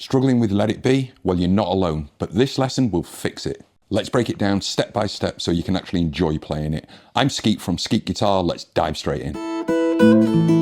Struggling with Let It Be? Well, you're not alone, but this lesson will fix it. Let's break it down step by step so you can actually enjoy playing it. I'm Skeet from Skeetguitar. Let's dive straight in.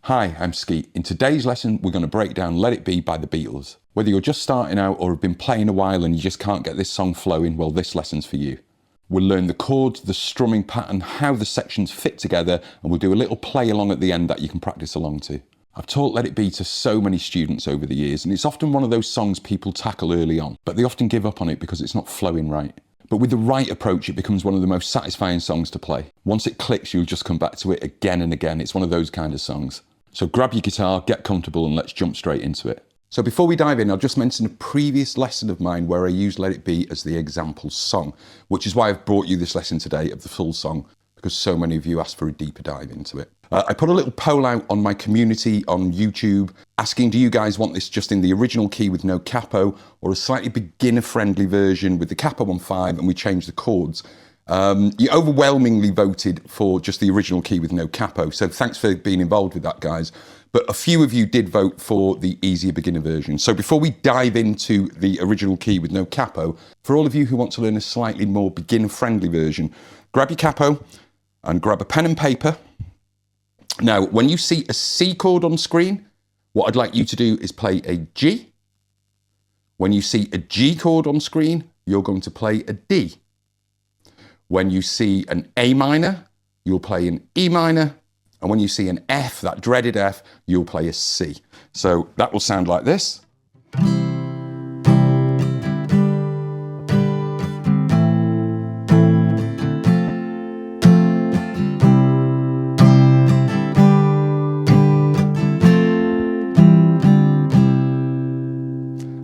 Hi, I'm Skeet. In today's lesson, we're going to break down Let It Be by the Beatles. Whether you're just starting out or have been playing a while and you just can't get this song flowing, well, this lesson's for you. We'll learn the chords, the strumming pattern, how the sections fit together, and we'll do a little play along at the end that you can practice along to. I've taught Let It Be to so many students over the years, and it's often one of those songs people tackle early on, but they often give up on it because it's not flowing right. But with the right approach, it becomes one of the most satisfying songs to play. Once it clicks, you'll just come back to it again and again. It's one of those kind of songs. So grab your guitar, get comfortable, and let's jump straight into it. So before we dive in, I'll just mention a previous lesson of mine where I used Let It Be as the example song, which is why I've brought you this lesson today of the full song, because so many of you asked for a deeper dive into it. I put a little poll out on my community on YouTube asking, do you guys want this just in the original key with no capo, or a slightly beginner-friendly version with the capo on 5 and we change the chords? You overwhelmingly voted for just the original key with no capo, so thanks for being involved with that, guys. But a few of you did vote for the easier beginner version. So before we dive into the original key with no capo, for all of you who want to learn a slightly more beginner-friendly version, grab your capo and grab a pen and paper. Now, when you see a C chord on screen, what I'd like you to do is play a G. When you see a G chord on screen, you're going to play a D. When you see an A minor, you'll play an E minor. And when you see an F, that dreaded F, you'll play a C. So that will sound like this.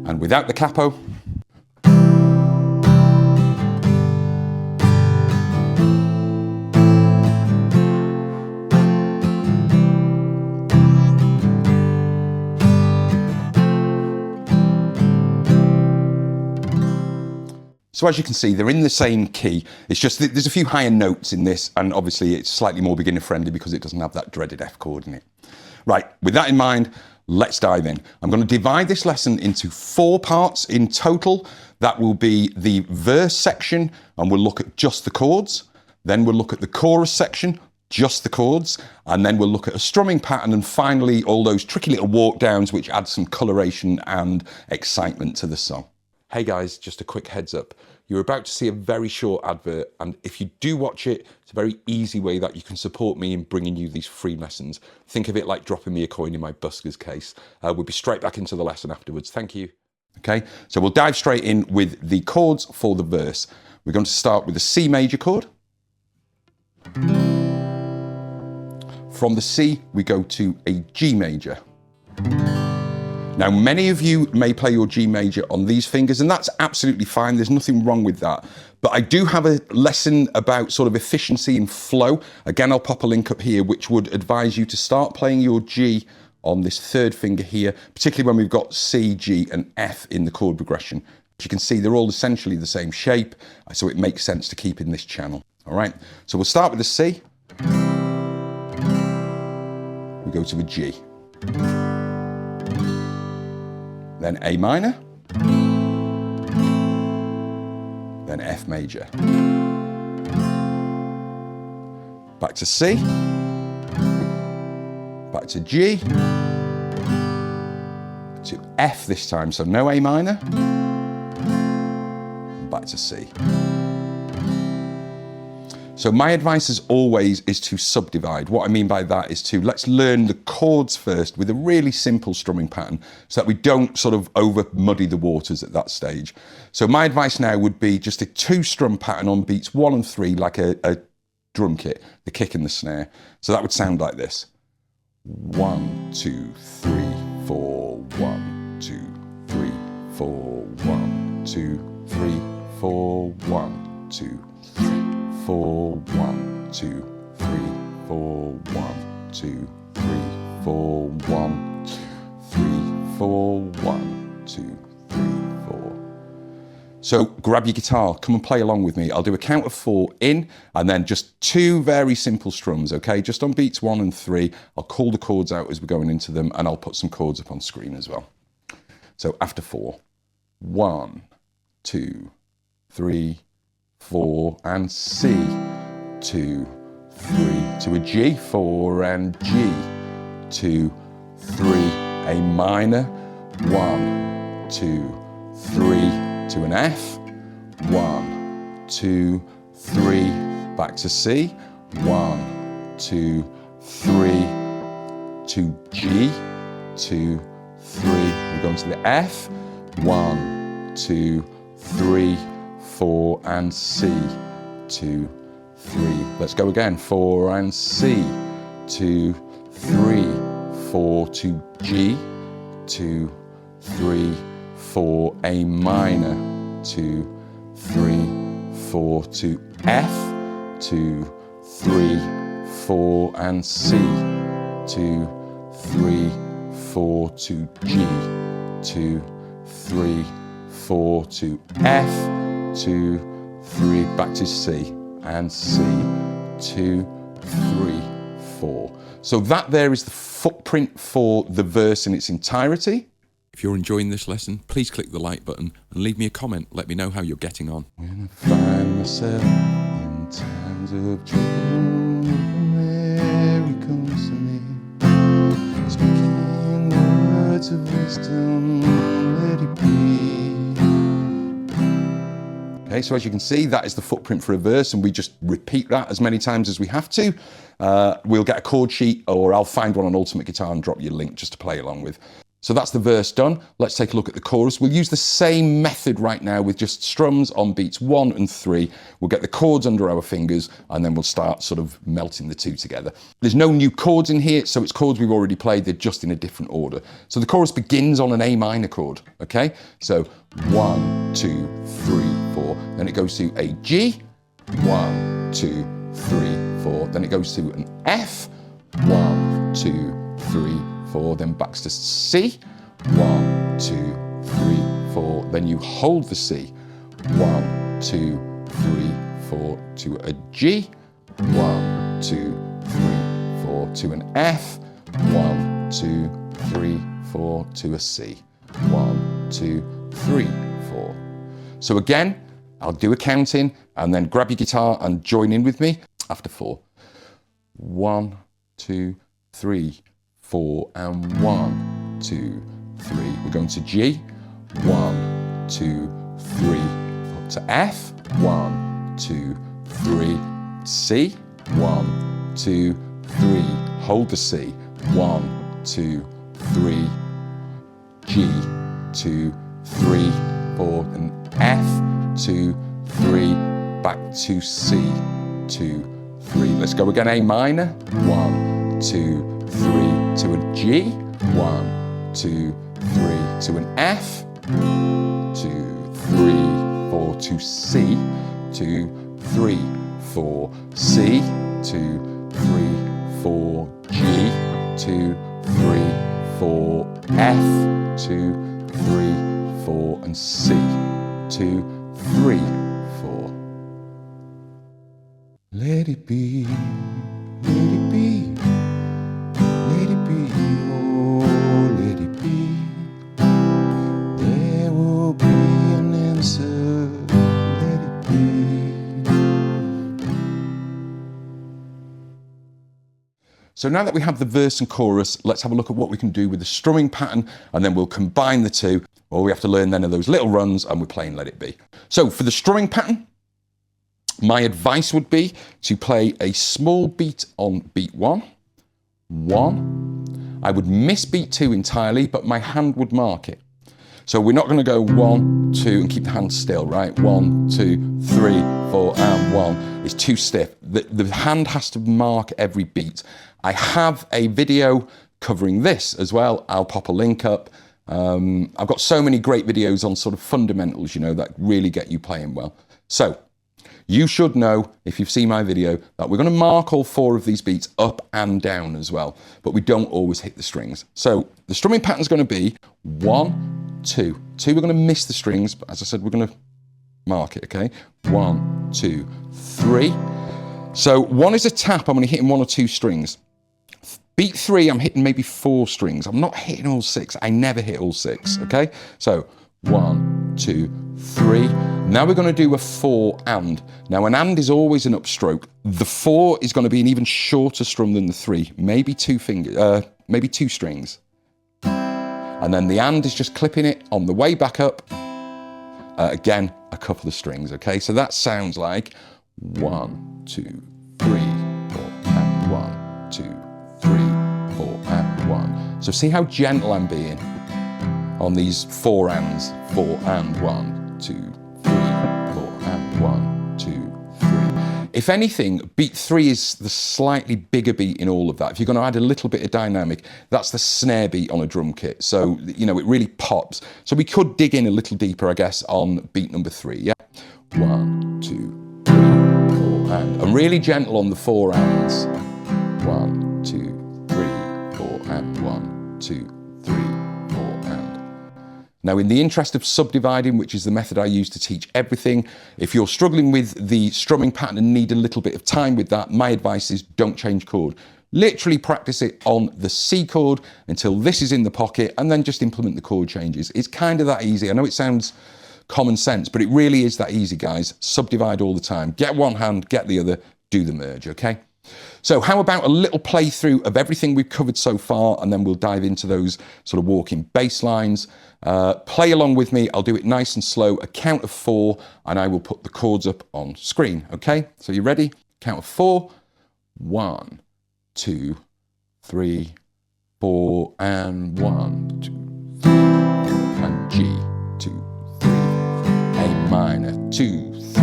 And without the capo, so as you can see, they're in the same key. It's just that there's a few higher notes in this, and obviously it's slightly more beginner friendly because it doesn't have that dreaded F chord in it. Right, with that in mind, let's dive in. I'm going to divide this lesson into 4 parts in total. That will be the verse section, and we'll look at just the chords. Then we'll look at the chorus section, just the chords, and then we'll look at a strumming pattern, and finally all those tricky little walk downs which add some coloration and excitement to the song. Hey guys, just a quick heads up. You're about to see a very short advert, and if you do watch it, it's a very easy way that you can support me in bringing you these free lessons. Think of it like dropping me a coin in my buskers case. We'll be straight back into the lesson afterwards. Thank you. Okay, so we'll dive straight in with the chords for the verse. We're going to start with the C major chord. From the C, we go to a G major. Now, many of you may play your G major on these fingers, and that's absolutely fine. There's nothing wrong with that. But I do have a lesson about sort of efficiency and flow. Again, I'll pop a link up here, which would advise you to start playing your G on this 3rd finger here, particularly when we've got C, G, and F in the chord progression. As you can see, they're all essentially the same shape, so it makes sense to keep in this channel. All right, so we'll start with the C. We go to a G. Then A minor, then F major, back to C, back to G, to F this time, so no A minor, back to C. So my advice as always is to subdivide. What I mean by that is let's learn the chords first with a really simple strumming pattern so that we don't sort of over muddy the waters at that stage. So my advice now would be just a 2-strum pattern on beats 1 and 3 like a drum kit, the kick and the snare. So that would sound like this. 1, 2, 3, 4, 1, 2, 3, 4, 1, 2, 3, 4, 1, 2, 3. 4, 1, 2, 3, 4, 1, 2, 3, 4, 1, 2, 3, 4, 1, 2, 3, 4. So grab your guitar, come and play along with me. I'll do a count of 4 in, and then just 2 very simple strums, okay? Just on beats 1 and 3. I'll call the chords out as we're going into them, and I'll put some chords up on screen as well. So after 4, 1, 2, 3, 4, and C, 2, 3, to a G, 4, and G, 2, 3, A minor, 1, 2, 3, to an F, 1, 2, 3, back to C, 1, 2, 3, to G, 2, 3, we're going to the F, 1, 2, 3, 4, and C, 2, 3, let's go again, 4 and C, 2, 3, 4 to G, 2, 3, 4, A minor, 2, 3, 4 to F, 2, 3, 4 and C, 2, 3, 4 to G, 2, 3, 4 to F, 2, 3, back to C, and C, 2, 3, 4. So that there is the footprint for the verse in its entirety. If you're enjoying this lesson, please click the like button and leave me a comment. Let me know how you're getting on. When I find myself in times of trouble, Mary comes to me, speaking words of wisdom, let it be. Okay, so as you can see, that is the footprint for a verse, and we just repeat that as many times as we have to. We'll get a chord sheet, or I'll find one on Ultimate Guitar and drop you a link just to play along with. So that's the verse done. Let's take a look at the chorus. We'll use the same method right now with just strums on beats 1 and 3. We'll get the chords under our fingers, and then we'll start sort of melting the two together. There's no new chords in here, so it's chords we've already played. They're just in a different order. So the chorus begins on an A minor chord, okay? So 1, 2, 3, 4. Then it goes to a G, 1, 2, 3, 4. Then it goes to an F, 1, 2, 3, 4, then backs to C, 1, 2, 3, 4, then you hold the C, 1, 2, 3, 4, to a G, 1, 2, 3, 4, to an F, 1, 2, 3, 4, to a C, 1, 2, 3, 4. So again, I'll do a counting, and then grab your guitar and join in with me after 4. 1, 2, 3, 4, and 1, 2, 3. We're going to G, 1, 2, 3, up to F, 1, 2, 3, C, 1, 2, 3, hold the C, 1, 2, 3, G, 2, 3, 4, and F, 2, 3, back to C, 2, 3. Let's go again, A minor, 1, 2, 3, to a G, 1, 2, 3, to an F, 2, 3, 4, to C, 2, 3, 4, C, 2, 3, 4, G, 2, 3, 4, F, 2, 3, 4, and C, 2, 3, 4. Let it be, let it be. Let it be, oh, let it be. There will be an answer, let it be. So now that we have the verse and chorus, let's have a look at what we can do with the strumming pattern, and then we'll combine the two. All we have to learn then are those little runs, and we're playing Let It Be. So for the strumming pattern, my advice would be to play a small beat on beat 1, 1. I would miss beat 2 entirely, but my hand would mark it. So we're not going to go 1, 2 and keep the hand still, right? 1, 2, 3, 4, and 1. It's too stiff. The hand has to mark every beat. I have a video covering this as well. I'll pop a link up. I've got so many great videos on sort of fundamentals, you know, that really get you playing well. So You should know, if you've seen my video, that we're going to mark all 4 of these beats up and down as well, but we don't always hit the strings. So the strumming pattern is going to be 1, 2. 2, we're going to miss the strings, but as I said, we're going to mark it, okay? 1, 2, 3. So 1 is a tap, I'm only hitting 1 or 2 strings. Beat 3, I'm hitting maybe 4 strings. I'm not hitting all 6. I never hit all 6, okay? So 1, 2, 3. Now we're going to do a 4 and. Now an and is always an upstroke. The 4 is going to be an even shorter strum than the 3, maybe 2 strings. And then the and is just clipping it on the way back up. Again, a couple of strings, okay? So that sounds like 1, 2, 3, 4, and 1, 2, 3, 4, and 1. So see how gentle I'm being on these 4 ands. 4 and 1, 2, 3, 4, and 1, 2, 3. If anything, beat 3 is the slightly bigger beat in all of that. If you're going to add a little bit of dynamic, that's the snare beat on a drum kit. So, you know, it really pops. So we could dig in a little deeper, I guess, on beat number 3, yeah? 1, 2, 3, 4, and. I'm really gentle on the 4 ands. 1, 2, 3, 4, and 1, 2, 3, 4, and. Now, in the interest of subdividing, which is the method I use to teach everything, if you're struggling with the strumming pattern and need a little bit of time with that, my advice is don't change chord. Literally practice it on the C chord until this is in the pocket, and then just implement the chord changes. It's kind of that easy. I know it sounds common sense, but it really is that easy, guys. Subdivide all the time. Get one hand, get the other, do the merge, okay? So how about a little playthrough of everything we've covered so far, and then we'll dive into those sort of walking bass lines. Play along with me. I'll do it nice and slow, a count of 4, and I will put the chords up on screen, okay? So you ready? Count of 4. 1, 2, 3, 4, and 1, 2, 3, and G, 2, 3, A minor, 2, 3,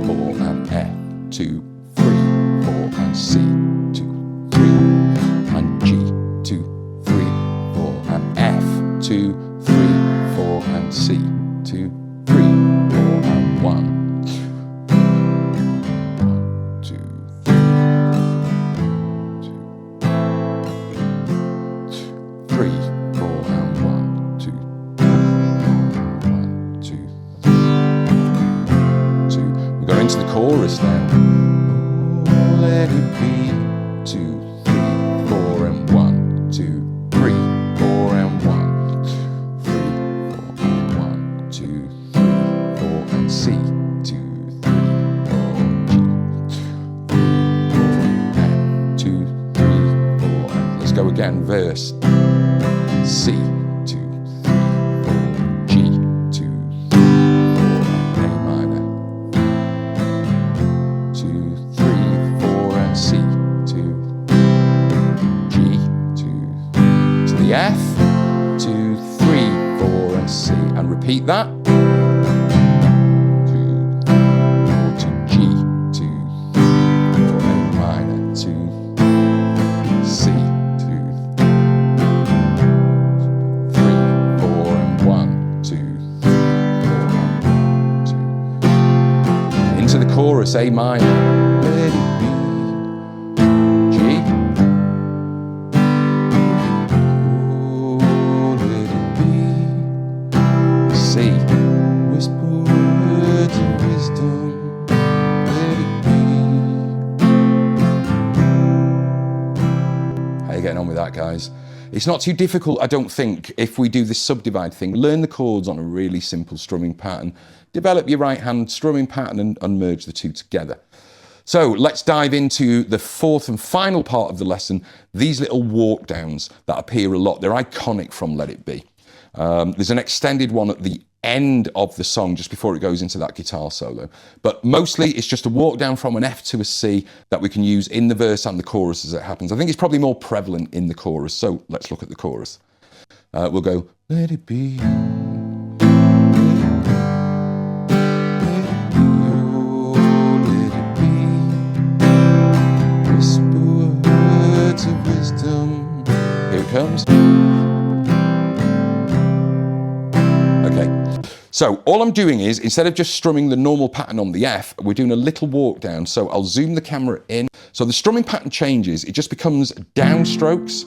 4, and F, 2, 3, 4, and C, 2, 3, and G, 2, 3, 4, and F, 2, 3, 4, and C, 2, 3, 4, and 1. 3, 4, and 1, 2, 1, 2, 2. We go into the chorus now. Oh, let it be 2, 3, 4, and 1, 2, 3, 4, and 1, 3, 4, and 1, 2, 3, 4, and C, 2, 3, 4, G, 3, 4, and 2, 3, 4, and let's go again. Verse. C, 2, 3, 4, G, 2, 3, 4, A minor, 2, 3, 4, and C, 2, G, 2, to the F, 2, 3, 4, and C, and repeat that. 2, 4 to G, 2, 4, A minor, 2, C. Into the chorus, A minor, let it be, G, oh, let it be, C, whisper words of wisdom, let it be. How are you getting on with that, guys? It's not too difficult, I don't think, if we do this subdivide thing. Learn the chords on a really simple strumming pattern. Develop your right hand strumming pattern and merge the two together. So let's dive into the 4th and final part of the lesson, these little walk downs that appear a lot. They're iconic from Let It Be. There's an extended one at the end of the song just before it goes into that guitar solo. But mostly it's just a walk down from an F to a C that we can use in the verse and the chorus as it happens. I think it's probably more prevalent in the chorus. So let's look at the chorus. We'll go, let it be. Here it comes. Okay, So all I'm doing is, instead of just strumming the normal pattern on the F, we're doing a little walk down. So I'll zoom the camera in. So the strumming pattern changes. It just becomes downstrokes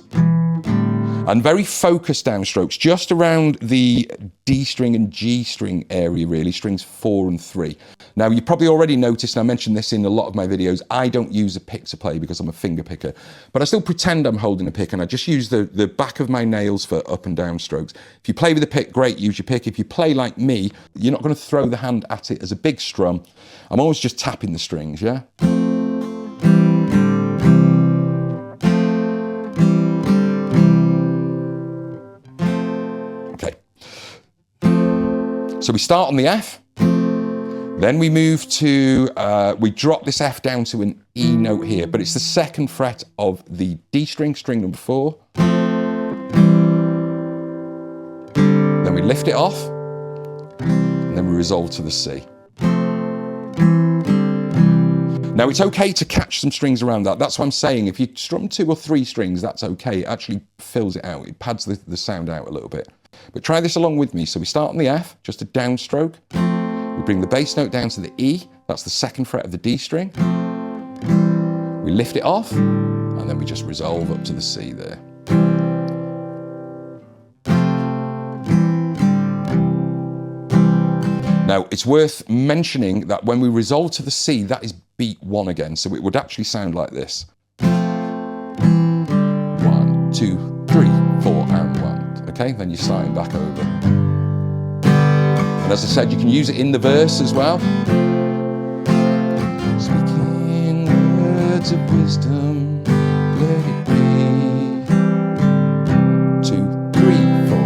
and very focused downstrokes, just around the D string and G string area, really, strings 4 and 3. Now, you probably already noticed, and I mentioned this in a lot of my videos, I don't use a pick to play because I'm a finger picker, but I still pretend I'm holding a pick, and I just use the back of my nails for up and down strokes. If you play with a pick, great, use your pick. If you play like me, you're not going to throw the hand at it as a big strum. I'm always just tapping the strings, yeah? So we start on the F, then we move to, we drop this F down to an E note here, but it's the 2nd fret of the D string, string number 4. Then we lift it off, and then we resolve to the C. Now it's okay to catch some strings around that. That's what I'm saying. If you strum 2 or 3 strings, that's okay. It actually fills it out. It pads the sound out a little bit. But try this along with me. So we start on the F, just a downstroke. We bring the bass note down to the E. That's the 2nd fret of the D string. We lift it off, and then we just resolve up to the C there. Now, it's worth mentioning that when we resolve to the C, that is beat 1 again. So it would actually sound like this. 1, 2, 3, 4, and 1. Okay, then you're sliding back over. And as I said, you can use it in the verse as well. Speaking words of wisdom, let it be. 2, 3, 4.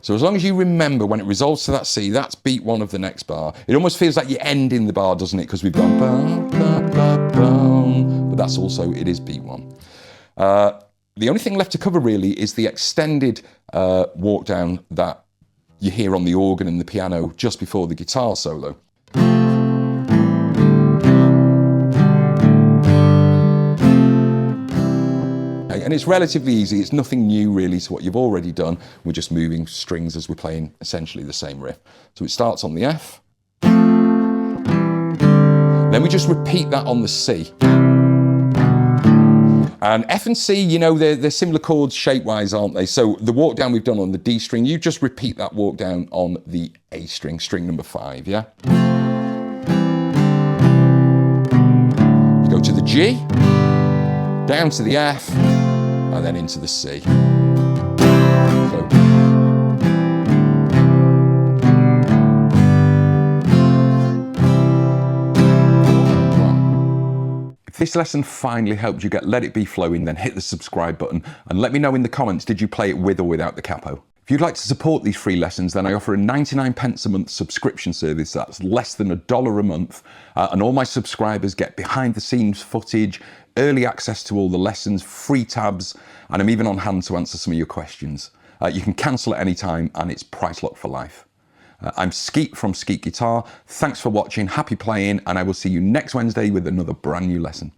So as long as you remember when it resolves to that C, that's beat 1 of the next bar. It almost feels like you're ending the bar, doesn't it? Because we've gone bum, bum, bum, bum, but that's also, it is beat 1. The only thing left to cover really is the extended walk down that you hear on the organ and the piano just before the guitar solo. And it's relatively easy. It's nothing new really to what you've already done. We're just moving strings as we're playing essentially the same riff. So it starts on the F. Then we just repeat that on the C. And F and C, you know, they're similar chords shape-wise, aren't they? So the walk down we've done on the D string, you just repeat that walk down on the A string, string number 5, yeah? You go to the G, down to the F, and then into the C. So. If this lesson finally helped you get Let It Be flowing, then hit the subscribe button and let me know in the comments, did you play it with or without the capo? If you'd like to support these free lessons, then I offer a 99p a month subscription service that's less than $1 a month, and all my subscribers get behind the scenes footage, early access to all the lessons, free tabs, and I'm even on hand to answer some of your questions. You can cancel at any time and it's price locked for life. I'm Skeet from Skeetguitar. Thanks for watching, happy playing, and I will see you next Wednesday with another brand new lesson.